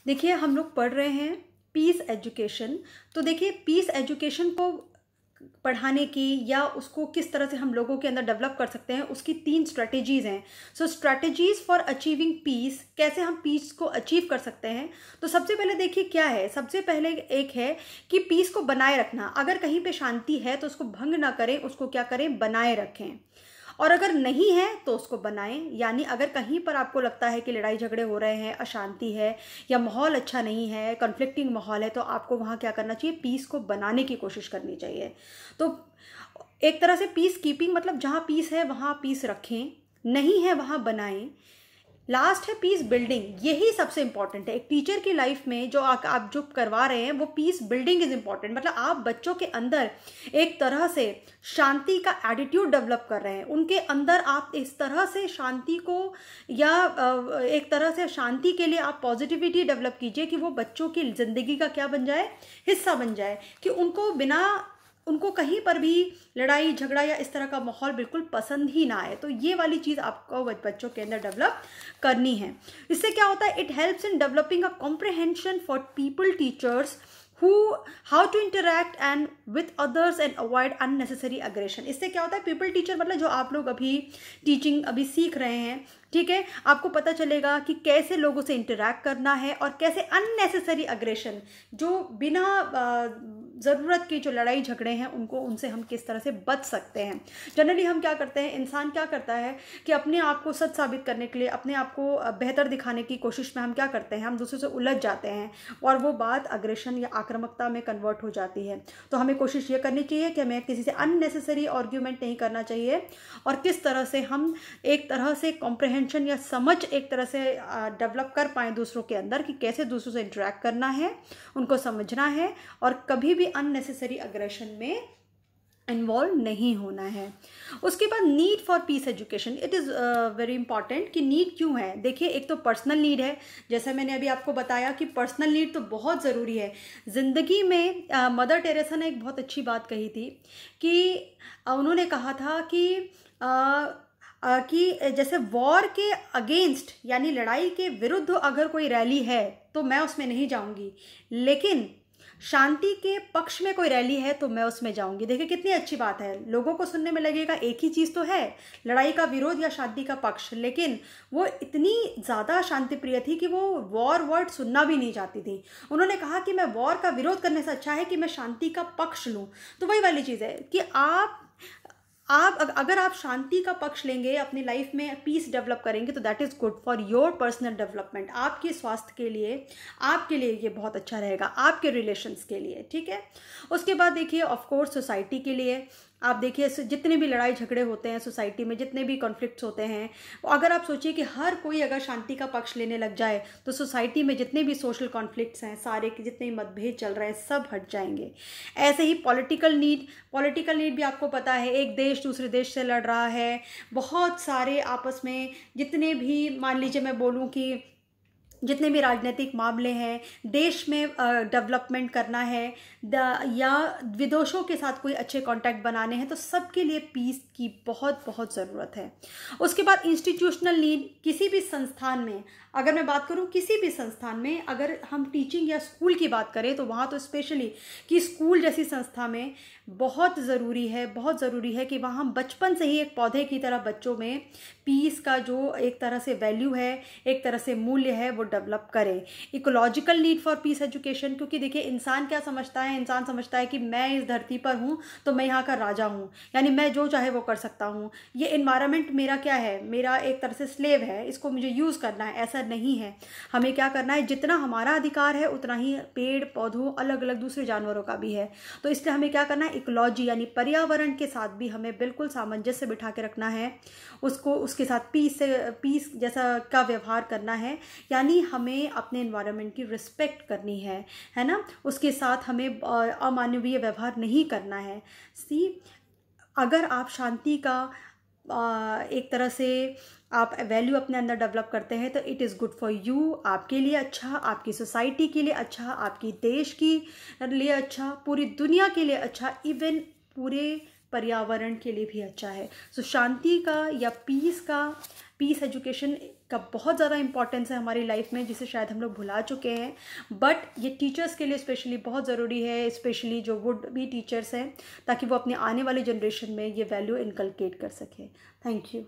देखिए हम लोग पढ़ रहे हैं पीस एजुकेशन। तो देखिए पीस एजुकेशन को पढ़ाने की या उसको किस तरह से हम लोगों के अंदर डेवलप कर सकते हैं, उसकी 3 स्ट्रेटेजीज़ हैं। सो स्ट्रेटेजीज़ फॉर अचीविंग पीस, कैसे हम पीस को अचीव कर सकते हैं। तो सबसे पहले देखिए क्या है, सबसे पहले एक है कि पीस को बनाए रखना। अगर कहीं पे शांति है तो उसको भंग ना करें, उसको क्या करें, बनाए रखें। और अगर नहीं है तो उसको बनाएं। यानी अगर कहीं पर आपको लगता है कि लड़ाई झगड़े हो रहे हैं, अशांति है या माहौल अच्छा नहीं है, कन्फ्लिक्टिंग माहौल है, तो आपको वहाँ क्या करना चाहिए, पीस को बनाने की कोशिश करनी चाहिए। तो एक तरह से पीस कीपिंग मतलब जहाँ पीस है वहाँ पीस रखें, नहीं है वहाँ बनाएं। लास्ट है पीस बिल्डिंग, यही सबसे इंपॉर्टेंट है एक टीचर की लाइफ में। जो आप जो करवा रहे हैं वो पीस बिल्डिंग इज इंपॉर्टेंट। मतलब आप बच्चों के अंदर एक तरह से शांति का एटीट्यूड डेवलप कर रहे हैं, उनके अंदर आप इस तरह से शांति को या एक तरह से शांति के लिए आप पॉजिटिविटी डेवलप कीजिए कि वो बच्चों की ज़िंदगी का क्या बन जाए, हिस्सा बन जाए, कि उनको कहीं पर भी लड़ाई झगड़ा या इस तरह का माहौल बिल्कुल पसंद ही ना आए। तो ये वाली चीज़ आपको बच्चों के अंदर डेवलप करनी है। इससे क्या होता है, it helps in developing a comprehension for people teachers how to interact and with others and avoid unnecessary aggression. इससे क्या होता है, पीपल टीचर मतलब जो आप लोग अभी टीचिंग अभी सीख रहे हैं, ठीक है, आपको पता चलेगा कि कैसे लोगों से इंटरैक्ट करना है और कैसे अननेसेसरी अग्रेशन, जो बिना ज़रूरत की जो लड़ाई झगड़े हैं उनसे हम किस तरह से बच सकते हैं। जनरली हम क्या करते हैं, इंसान क्या करता है कि अपने आप को सच साबित करने के लिए, अपने आप को बेहतर दिखाने की कोशिश में हम क्या करते हैं, हम दूसरों से उलझ जाते हैं और वो बात अग्रेशन या आक्रामकता में कन्वर्ट हो जाती है। तो हमें कोशिश ये करनी चाहिए कि हमें किसी से अननेसेसरी आर्ग्यूमेंट नहीं करना चाहिए और किस तरह से हम एक तरह से कॉम्प्रहेंशन या समझ एक तरह से डेवलप कर पाएँ दूसरों के अंदर, कि कैसे दूसरों से इंटरेक्ट करना है, उनको समझना है और कभी भी अननेसेसरी अग्रेशन में इन्वॉल्व नहीं होना है। उसके बाद need for piece education, it is very important. कि नीड क्यों है, देखिए एक तो पर्सनल नीड है, जैसा मैंने अभी आपको बताया कि पर्सनल नीड तो बहुत ज़रूरी है ज़िंदगी में। मदर टेरेसा ने एक बहुत अच्छी बात कही थी कि उन्होंने कहा था कि जैसे वॉर के अगेंस्ट यानी लड़ाई के विरुद्ध अगर कोई रैली है तो मैं उसमें नहीं जाऊंगी, लेकिन शांति के पक्ष में कोई रैली है तो मैं उसमें जाऊंगी। देखिए कितनी अच्छी बात है। लोगों को सुनने में लगेगा एक ही चीज़ तो है, लड़ाई का विरोध या शांति का पक्ष, लेकिन वो इतनी ज़्यादा शांति प्रिय थी कि वो वॉर वर्ड सुनना भी नहीं चाहती थी। उन्होंने कहा कि मैं वॉर का विरोध करने से अच्छा है कि मैं शांति का पक्ष लूँ। तो वही वाली चीज़ है कि अगर आप शांति का पक्ष लेंगे, अपनी लाइफ में पीस डेवलप करेंगे, तो that is good for your personal development. आपके स्वास्थ्य के लिए, आपके लिए ये बहुत अच्छा रहेगा, आपके रिलेशंस के लिए, ठीक है। उसके बाद देखिए ऑफ कोर्स सोसाइटी के लिए, आप देखिए जितने भी लड़ाई झगड़े होते हैं सोसाइटी में, जितने भी कॉन्फ्लिक्ट्स होते हैं, अगर आप सोचिए कि हर कोई अगर शांति का पक्ष लेने लग जाए तो सोसाइटी में जितने भी सोशल कॉन्फ्लिक्ट्स हैं, सारे के जितने भी मतभेद चल रहे हैं, सब हट जाएंगे। ऐसे ही पॉलिटिकल नीड भी आपको पता है, एक देश दूसरे देश से लड़ रहा है, बहुत सारे आपस में जितने भी, मान लीजिए मैं बोलूँ कि जितने भी राजनीतिक मामले हैं, देश में डेवलपमेंट करना है या विदेशों के साथ कोई अच्छे कांटेक्ट बनाने हैं, तो सबके लिए पीस की बहुत बहुत ज़रूरत है। उसके बाद इंस्टीट्यूशनल नीड, किसी भी संस्थान में, अगर मैं बात करूं किसी भी संस्थान में, अगर हम टीचिंग या स्कूल की बात करें तो वहाँ तो स्पेशली कि स्कूल जैसी संस्था में बहुत ज़रूरी है कि वहाँ हम बचपन से ही एक पौधे की तरह बच्चों में पीस का जो एक तरह से वैल्यू है, एक तरह से मूल्य है, वो डेवलप करें। Ecological need for piece education, क्योंकि देखिए इंसान क्या समझता है, इंसान समझता है कि मैं इस धरती पर हूँ तो मैं यहाँ का राजा हूँ, यानी मैं जो चाहे वो कर सकता हूँ, ये इन्वायरमेंट मेरा क्या है, मेरा एक तरह से स्लेव है, इसको मुझे यूज़ करना है। ऐसा नहीं है, हमें क्या करना है, जितना हमारा अधिकार है उतना ही पेड़ पौधों अलग अलग दूसरे जानवरों का भी है। तो इसलिए हमें क्या करना है, इकोलॉजी यानी पर्यावरण के साथ भी हमें बिल्कुल सामंजस्य बिठा के रखना है, उसको उसके साथ पीस जैसा का व्यवहार करना है। यानी हमें अपने एनवायरनमेंट की रिस्पेक्ट करनी है ना, उसके साथ हमें अमानवीय व्यवहार नहीं करना है। अगर आप शांति का एक तरह से आप वैल्यू अपने अंदर डेवलप करते हैं तो it is good for you, आपके लिए अच्छा, आपकी सोसाइटी के लिए अच्छा, आपकी देश की लिए अच्छा, पूरी दुनिया के लिए अच्छा, इवन पूरे पर्यावरण के लिए भी अच्छा है। सो शांति का या पीस एजुकेशन का बहुत ज़्यादा इंपॉर्टेंस है हमारी लाइफ में, जिसे शायद हम लोग भुला चुके हैं, बट ये टीचर्स के लिए स्पेशली बहुत ज़रूरी है, स्पेशली जो वुड बी टीचर्स हैं, ताकि वो अपने आने वाली जनरेशन में ये वैल्यू इनकलकेट कर सके। Thank you.